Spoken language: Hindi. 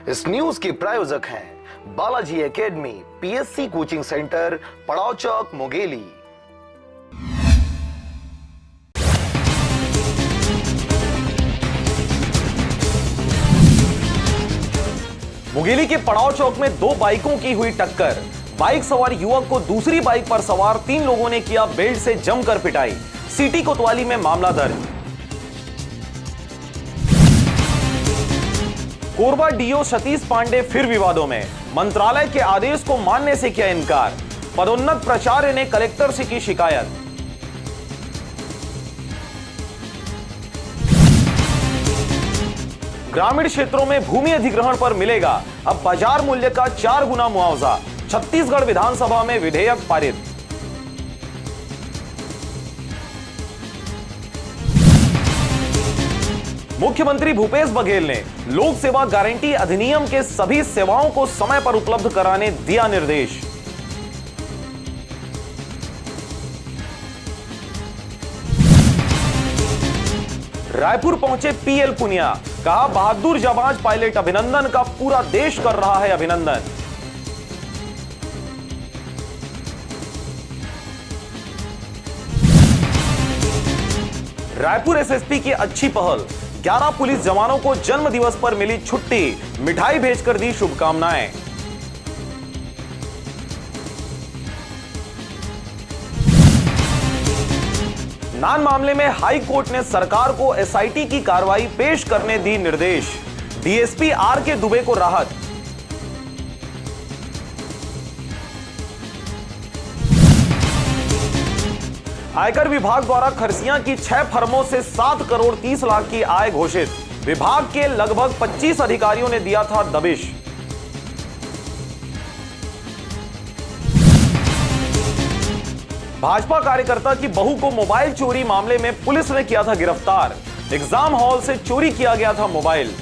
इस न्यूज के प्रायोजक हैं Balaji academy, PSC coaching centre, पड़ाव चौक, मुंगेली। मुंगेली के पड़ाव चौक में दो बाइकों की हुई टक्कर। बाइक सवार युवक को दूसरी बाइक पर सवार 3 लोगों ने किया बेल्ट से जमकर पिटाई। सिटी कोतवाली में मामला दर्ज। कोरबा डीओ सतीश पांडे फिर विवादों में, मंत्रालय के आदेश को मानने से किया इनकार। पदोन्नत प्राचार्य ने कलेक्टर से की शिकायत। ग्रामीण क्षेत्रों में भूमि अधिग्रहण पर मिलेगा अब बाजार मूल्य का 4 गुना मुआवजा। छत्तीसगढ़ विधानसभा में विधेयक पारित। मुख्यमंत्री भूपेश बघेल ने लोक सेवा गारंटी अधिनियम के सभी सेवाओं को समय पर उपलब्ध कराने दिया निर्देश। रायपुर पहुंचे पीएल पुनिया, कहा बहादुर जाबाज पायलट अभिनंदन का पूरा देश कर रहा है अभिनंदन। रायपुर एसएसपी की अच्छी पहल, 11 पुलिस जवानों को जन्म दिवस पर मिली छुट्टी, मिठाई भेजकर दी शुभकामनाएं। नान मामले में हाई कोर्ट ने सरकार को एसआईटी की कार्रवाई पेश करने दी निर्देश। DSP R K. दुबे को राहत। आयकर विभाग द्वारा खरसियां की 6 फर्मों से 7 करोड़ 30 लाख की आय घोषित। विभाग के लगभग 25 अधिकारियों ने दिया था दबिश। भाजपा कार्यकर्ता की बहू को मोबाइल चोरी मामले में पुलिस ने किया था गिरफ्तार। एग्जाम हॉल से चोरी किया गया था मोबाइल।